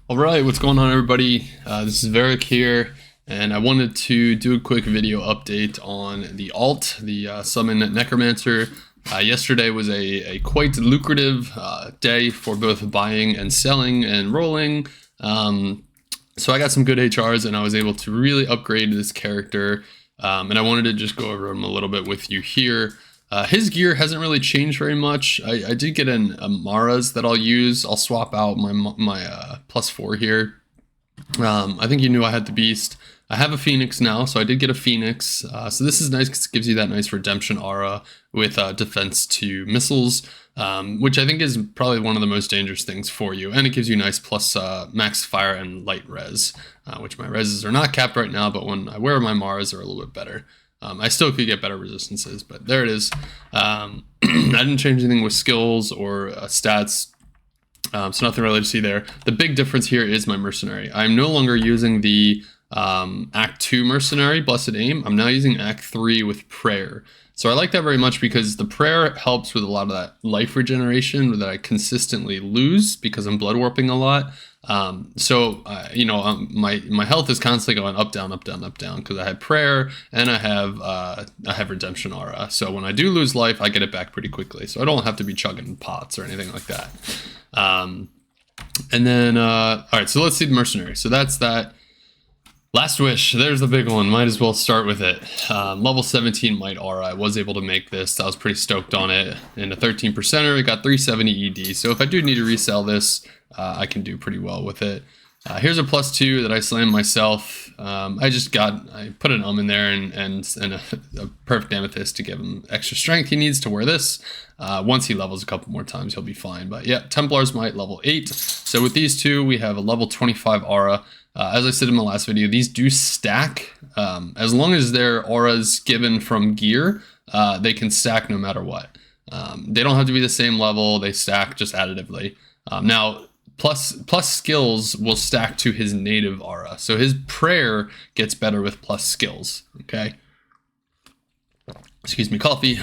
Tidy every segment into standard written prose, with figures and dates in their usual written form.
All right, what's going on, everybody? This is Varric here, and I wanted to do a quick video update on the alt, the Summon Necromancer. Yesterday was a quite lucrative day for both buying and selling and rolling. So I got some good HRs, and I was able to really upgrade this character, and I wanted to just go over him a little bit with you here. His gear hasn't really changed very much. I did get an Amaras that I'll use. I'll swap out my +4 here. I think you knew I had the Beast. I have a Phoenix now, so I did get a Phoenix. So this is nice because it gives you that nice redemption aura with defense to missiles, which I think is probably one of the most dangerous things for you. And it gives you nice plus max fire and light res, which my reses are not capped right now, but when I wear my Mars, they're a little bit better. I still could get better resistances, but there it is. I didn't change anything with skills or stats, so nothing really to see there. The big difference here is my Mercenary. I'm no longer using the Act 2 Mercenary, Blessed Aim. I'm now using Act 3 with Prayer. So I like that very much because the Prayer helps with a lot of that life regeneration that I consistently lose because I'm blood warping a lot. My health is constantly going up, down, up, down, up, down because I have Prayer and I have Redemption Aura. So when I do lose life, I get it back pretty quickly. So I don't have to be chugging pots or anything like that. All right, so let's see the Mercenary. So that's that. Last Wish, there's the big one. Might as well start with it. Level 17 Might Aura. I was able to make this. I was pretty stoked on it. And a 13%er, it got 370 ED. So if I do need to resell this, I can do pretty well with it. Here's a +2 that I slammed myself. I put an in there and a perfect amethyst to give him extra strength. He needs to wear this. Once he levels a couple more times, he'll be fine. But yeah, Templar's Might, level 8. So with these two, we have a level 25 aura. As I said in my last video, these do stack. As long as they're auras given from gear, they can stack no matter what. They don't have to be the same level. They stack just additively. Now, plus skills will stack to his native aura. So his Prayer gets better with plus skills, okay? Excuse me, coffee.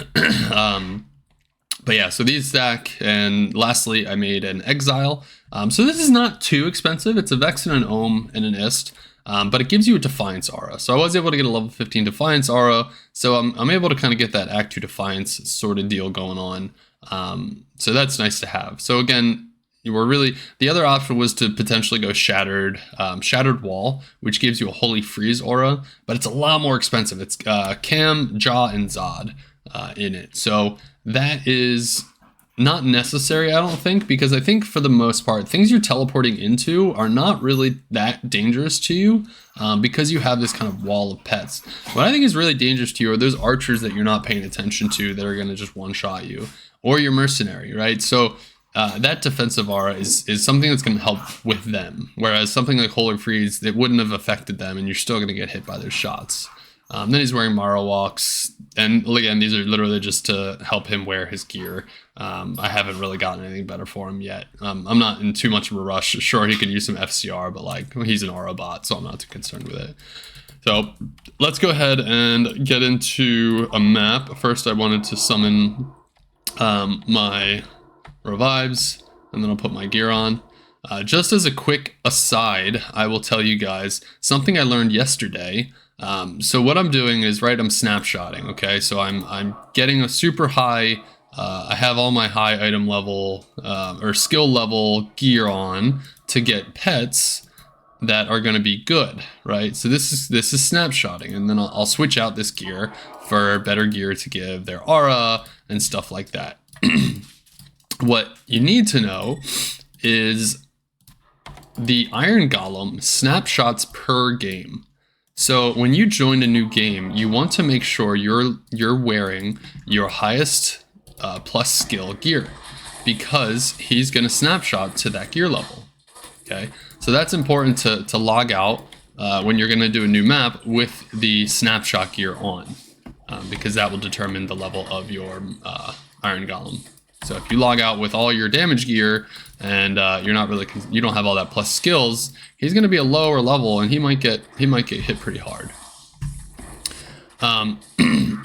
But yeah, so these stack. And lastly, I made an Exile. So this is not too expensive. It's a Vex and an Ohm and an Ist, but it gives you a Defiance aura. So I was able to get a level 15 Defiance aura. So I'm able to kind of get that Act 2 Defiance sort of deal going on. So that's nice to have. So again, the other option was to potentially go Shattered Wall, which gives you a Holy Freeze aura, but it's a lot more expensive. It's Cam, Jaw, and Zod in it. So that is not necessary, I don't think, because I think for the most part, things you're teleporting into are not really that dangerous to you because you have this kind of wall of pets. What I think is really dangerous to you are those archers that you're not paying attention to that are going to just one-shot you, or your Mercenary, right? So that defensive aura is something that's going to help with them, whereas something like Holy Freeze, it wouldn't have affected them, and you're still going to get hit by their shots. Then he's wearing Mara Walks, and again, these are literally just to help him wear his gear. I haven't really gotten anything better for him yet. I'm not in too much of a rush. Sure, he could use some FCR, but like he's an aura bot, so I'm not too concerned with it. So let's go ahead and get into a map. First, I wanted to summon my revives, and then I'll put my gear on. Just as a quick aside, I will tell you guys something I learned yesterday. So what I'm doing is, right, I'm snapshotting, okay? So I'm getting a super high, I have all my high item level, or skill level gear on to get pets that are gonna be good, right? So this is snapshotting, and then I'll switch out this gear for better gear to give their aura and stuff like that. What you need to know is the Iron Golem snapshots per game. So when you join a new game, you want to make sure you're wearing your highest plus skill gear, because he's going to snapshot to that gear level. Okay, so that's important to log out when you're going to do a new map with the snapshot gear on, because that will determine the level of your Iron Golem. So if you log out with all your damage gear and you don't have all that plus skills, he's going to be a lower level, and he might get hit pretty hard.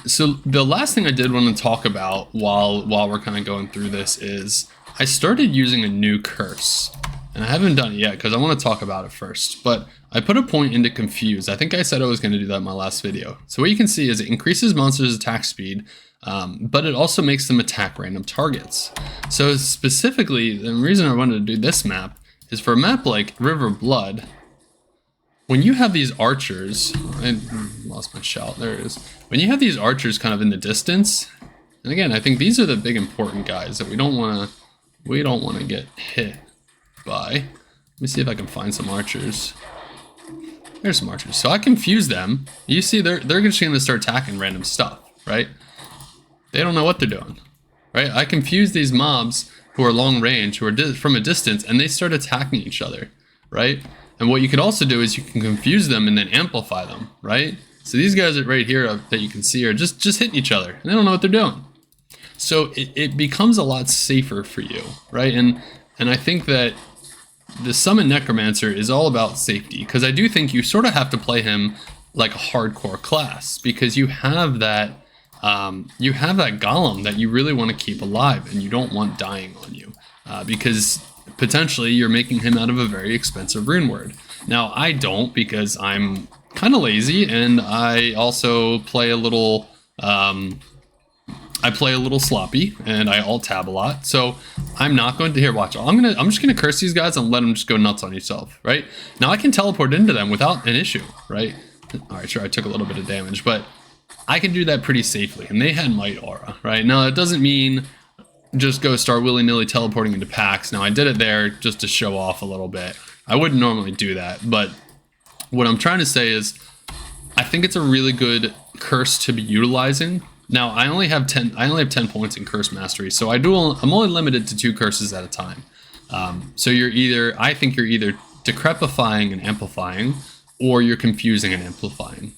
So the last thing I did want to talk about while we're kind of going through this is I started using a new curse. and I haven't done it yet because I want to talk about it first, but I put a point into Confuse. I think I said I was going to do that in my last video. So what you can see is it increases monsters' attack speed, but it also makes them attack random targets. So specifically, the reason I wanted to do this map is for a map like River Blood, when you have these archers, I lost my shout, there it is. When you have these archers kind of in the distance, and again, I think these are the big important guys that we don't want to get hit by. Let me see if I can find some archers. There's some archers. So I confuse them. You see, they're just going to start attacking random stuff, right? They don't know what they're doing, right? I confuse these mobs who are long range, who are from a distance, and they start attacking each other, right? And what you can also do is you can confuse them and then amplify them, right? So these guys right here that you can see are just hitting each other, and they don't know what they're doing. So it becomes a lot safer for you, right? And I think that the Summon Necromancer is all about safety, because I do think you sort of have to play him like a hardcore class, because you have that golem that you really want to keep alive, and you don't want dying on you, because potentially you're making him out of a very expensive rune word. Now I don't, because I'm kind of lazy, and I also play a little sloppy, and I alt tab a lot. So I'm not going to here. Watch. I'm just gonna curse these guys and let them just go nuts on yourself. Right now, I can teleport into them without an issue. Right. All right. Sure. I took a little bit of damage, but I can do that pretty safely. And they had Might Aura. Right now, that doesn't mean just go start willy-nilly teleporting into packs. Now I did it there just to show off a little bit. I wouldn't normally do that, but what I'm trying to say is I think it's a really good curse to be utilizing. Now I only have 10 points in curse mastery, so I'm only limited to 2 curses at a time. So I think you're either decrepifying and amplifying, or you're confusing and amplifying.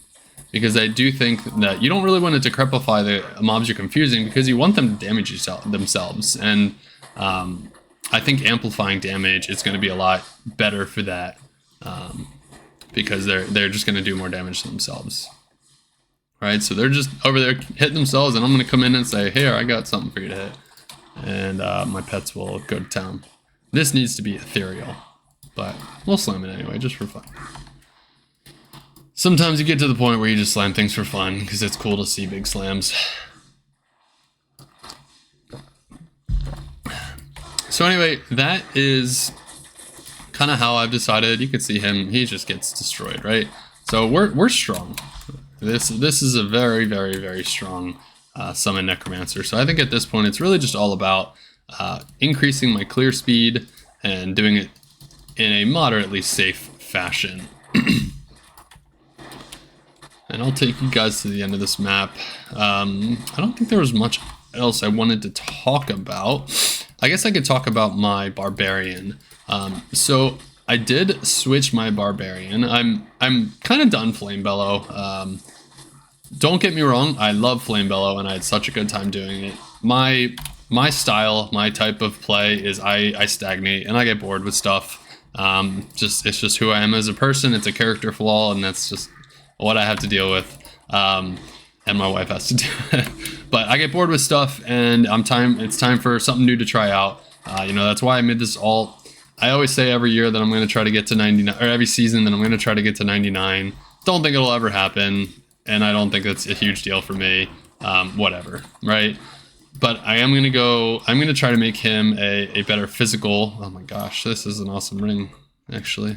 Because I do think that you don't really want to decrepify the mobs you're confusing, because you want them to damage themselves. And I think amplifying damage is going to be a lot better for that, because they're just going to do more damage to themselves. Right, so they're just over there hitting themselves, and I'm going to come in and say, here, I got something for you to hit. And my pets will go to town. This needs to be ethereal, but we'll slam it anyway, just for fun. Sometimes you get to the point where you just slam things for fun, because it's cool to see big slams. So anyway, that is kind of how I've decided. You can see him, he just gets destroyed, right? So we're strong. This is a very, very, very strong Summon Necromancer. So I think at this point it's really just all about increasing my clear speed and doing it in a moderately safe fashion. And I'll take you guys to the end of this map. I don't think there was much else I wanted to talk about. I guess I could talk about my Barbarian. So I did switch my Barbarian. I'm kind of done Flame Bellow. Don't get me wrong, I love Flame Bellow, and I had such a good time doing it. My style, my type of play is I stagnate and I get bored with stuff. It's just who I am as a person. It's a character flaw, and that's just what I have to deal with, and my wife has to do it. But I get bored with stuff, and it's time for something new to try out. That's why I made this alt. I always say every year that I'm going to try to get to 99, or every season that I'm going to try to get to 99. Don't think it'll ever happen, and I don't think that's a huge deal for me. Whatever, right? But I'm going to try to make him a better physical. Oh my gosh, this is an awesome ring, actually.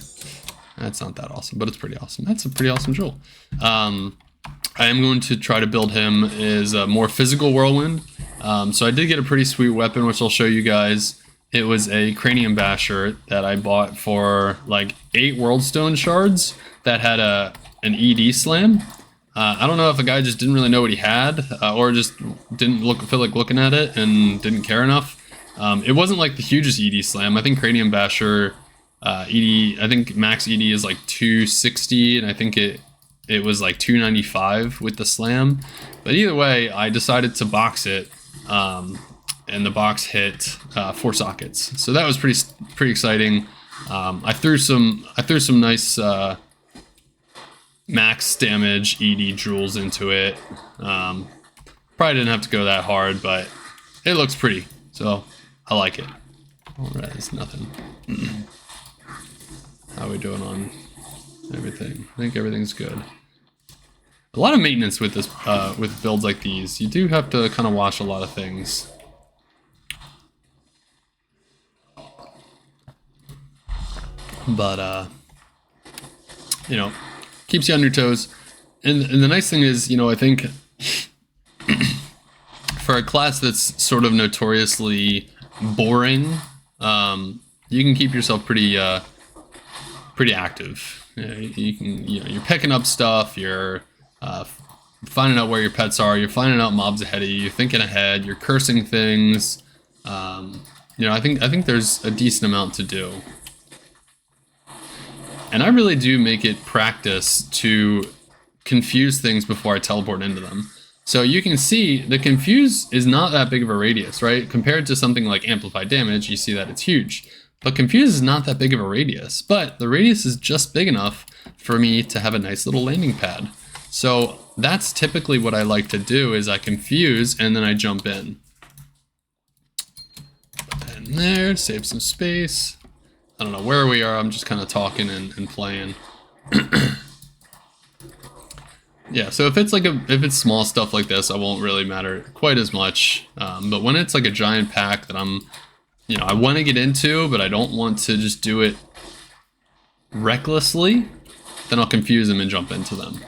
That's not that awesome, but it's pretty awesome. That's a pretty awesome jewel. I am going to try to build him as a more physical whirlwind. So I did get a pretty sweet weapon, which I'll show you guys. It was a Cranium Basher that I bought for like 8 Worldstone shards that had an ED slam. I don't know if a guy just didn't really know what he had, or just didn't feel like looking at it and didn't care enough. It wasn't like the hugest ED slam. I think Cranium Basher I think max ED is like 260, and I think it was like 295 with the slam. But either way, I decided to box it, and the box hit 4 sockets. So that was pretty exciting. I threw some nice max damage ED jewels into it. Probably didn't have to go that hard, but it looks pretty, so I like it. All right, it's nothing. How are we doing on everything? I think everything's good. A lot of maintenance with this, with builds like these. You do have to kind of watch a lot of things. But, you know, keeps you on your toes. And the nice thing is, you know, I think for a class that's sort of notoriously boring, you can keep yourself pretty active. You can, you know, you're picking up stuff, you're finding out where your pets are, you're finding out mobs ahead of you, you're thinking ahead, you're cursing things. You know, I think there's a decent amount to do. And I really do make it practice to confuse things before I teleport into them. So you can see the confuse is not that big of a radius, right? Compared to something like amplified damage, you see that it's huge. But confuse is not that big of a radius, but the radius is just big enough for me to have a nice little landing pad. So that's typically what I like to do, is I confuse and then I jump in. Put that in there, save some space. I don't know where we are, I'm just kind of talking and playing. Yeah, so if it's small stuff like this, I won't really matter quite as much. But when it's like a giant pack that you know, I want to get into, but I don't want to just do it recklessly, then I'll confuse them and jump into them.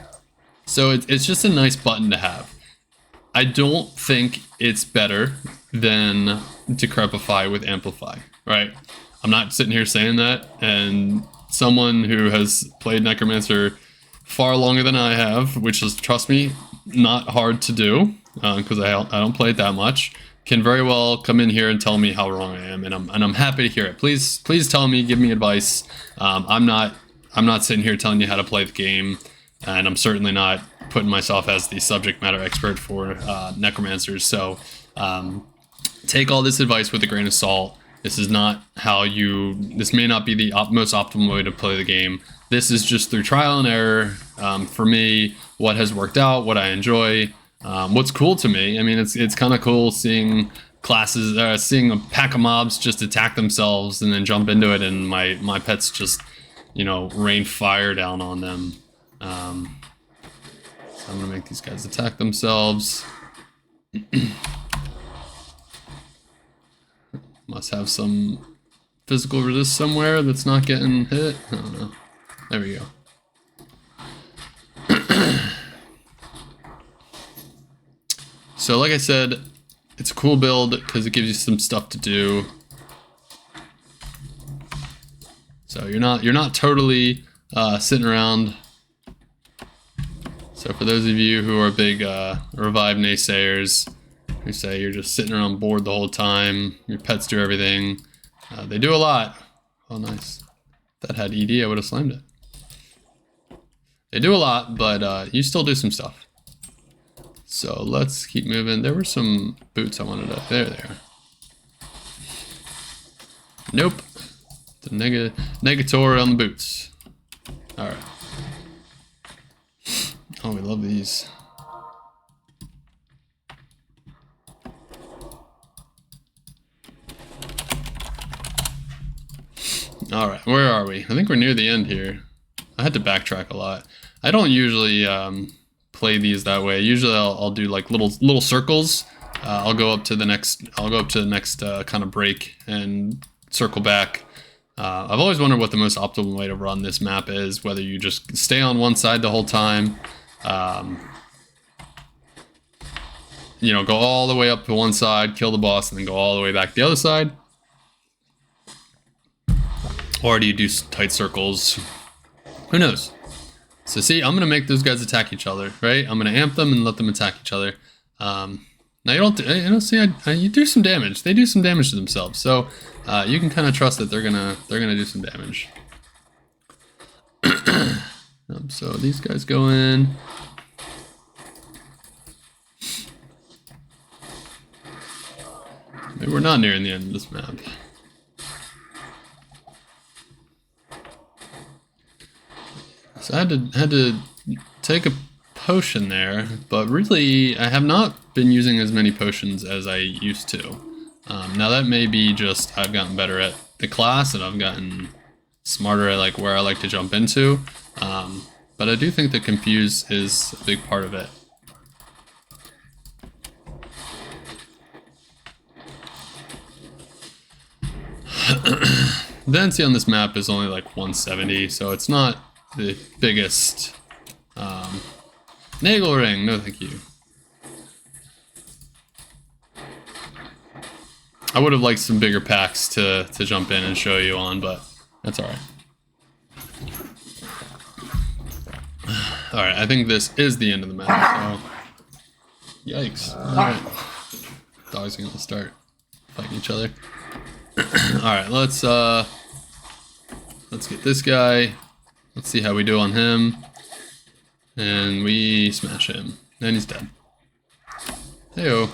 So it's just a nice button to have. I don't think it's better than Decrepify with Amplify, right? I'm not sitting here saying that, and someone who has played Necromancer far longer than I have, which is, trust me, not hard to do, because I don't play it that much, can very well come in here and tell me how wrong I am, and I'm happy to hear it. Please tell me, give me advice. I'm not sitting here telling you how to play the game, and I'm certainly not putting myself as the subject matter expert for Necromancers. So take all this advice with a grain of salt. This is not this may not be the most optimal way to play the game. This is just through trial and error. For me, what has worked out, what I enjoy, what's cool to me. I mean, it's kind of cool seeing seeing a pack of mobs just attack themselves and then jump into it, and my pets just, you know, rain fire down on them. So I'm gonna make these guys attack themselves. Must have some physical resist somewhere that's not getting hit. I don't know. There we go. So like I said, it's a cool build because it gives you some stuff to do. So you're not totally sitting around. So for those of you who are big Revive naysayers, who say you're just sitting around bored the whole time, your pets do everything, they do a lot. Oh, nice. If that had ED, I would have slammed it. They do a lot, but you still do some stuff. So let's keep moving. There were some boots I wanted to... There they are. Nope. The negatory on the boots. Alright. Oh, we love these. Alright, where are we? I think we're near the end here. I had to backtrack a lot. I don't usually play these that way. Usually I'll do like little circles. I'll go up to the next kind of break and circle back. I've always wondered what the most optimal way to run this map is, whether you just stay on one side the whole time, you know, go all the way up to one side, kill the boss, and then go all the way back to the other side. Or do you do tight circles? Who knows? So see, I'm gonna make those guys attack each other, right? I'm gonna amp them and let them attack each other. Now you don't see, you do some damage. They do some damage to themselves, so you can kind of trust that they're gonna do some damage. So these guys go in. Maybe we're not nearing the end of this map. So I had to take a potion there, but really I have not been using as many potions as I used to. Now that may be just I've gotten better at the class and I've gotten smarter at like where I like to jump into. But I do think that confuse is a big part of it. The density on this map is only like 170, so it's not the biggest. Nagel ring, no thank you. I would have liked some bigger packs to jump in and show you on, but that's alright. Alright, I think this is the end of the map, so... Yikes. Alright. Dogs are gonna start fighting each other. Alright, let's get this guy. Let's see how we do on him. And we smash him. And he's dead. Heyo.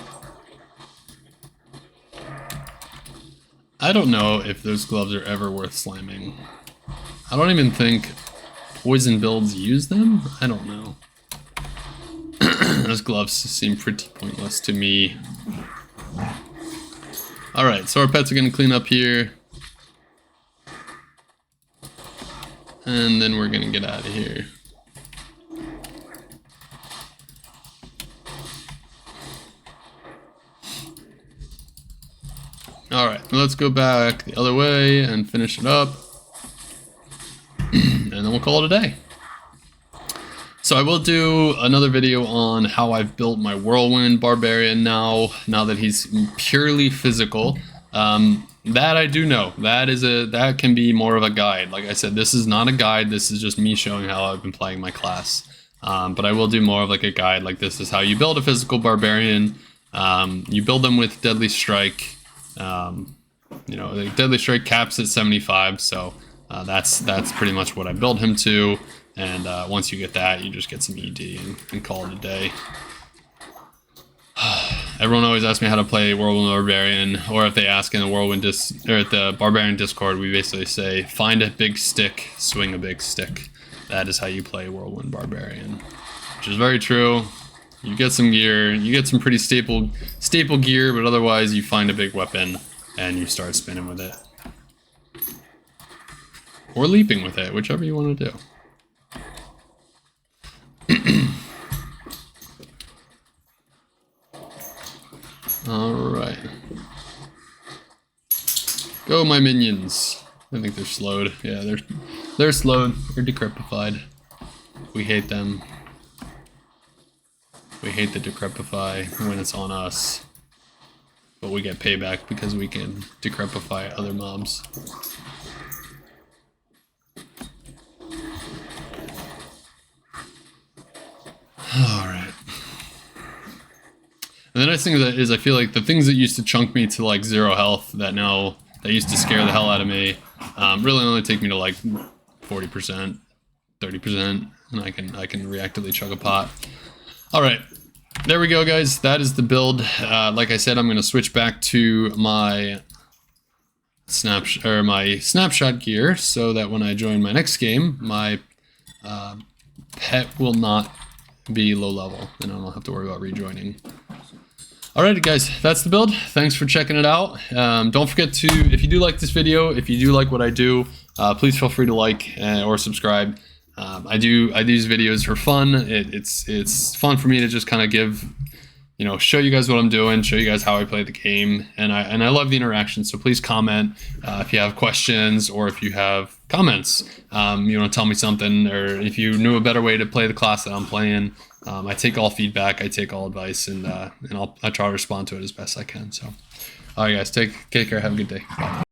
I don't know if those gloves are ever worth slamming. I don't even think poison builds use them? I don't know. Those gloves seem pretty pointless to me. Alright, so our pets are going to clean up here. And then we're going to get out of here. Alright, let's go back the other way and finish it up. And then we'll call it a day. So I will do another video on how I've built my Whirlwind Barbarian now that he's purely physical. That I do know. That can be more of a guide. Like I said, this is not a guide, this is just me showing how I've been playing my class. But I will do more of like a guide, like this is how you build a physical barbarian. You build them with Deadly Strike. You know, the Deadly Strike caps at 75, so that's pretty much what I built him to. And once you get that, you just get some ED and call it a day. Everyone always asks me how to play Whirlwind Barbarian, or if they ask in the at the Barbarian Discord, we basically say, find a big stick, swing a big stick. That is how you play Whirlwind Barbarian, which is very true. You get some gear, you get some pretty staple gear, but otherwise you find a big weapon and you start spinning with it. Or leaping with it, whichever you want to do. Alright. Go my minions. I think they're slowed. Yeah, they're slowed. They're decrepified. We hate them. We hate the decrepify when it's on us. But we get payback because we can decrepify other mobs. Alright. And the nice thing is I feel like the things that used to chunk me to like 0 health that used to scare the hell out of me, really only take me to like 40%, 30%, and I can reactively chug a pot. Alright, there we go guys, that is the build. Like I said, I'm going to switch back to my snapshot gear so that when I join my next game, my pet will not be low level and I don't have to worry about rejoining. Alright guys, that's the build. Thanks for checking it out. Don't forget to, if you do like this video, if you do like what I do, please feel free to like or subscribe. I do these videos for fun. It's fun for me to just kind of give, you know, show you guys what I'm doing, show you guys how I play the game, and I love the interaction. So please comment if you have questions or if you have comments. You want to tell me something, or if you knew a better way to play the class that I'm playing. I take all feedback, I take all advice, and I try to respond to it as best I can. So, all right, guys, take care. Have a good day. Bye.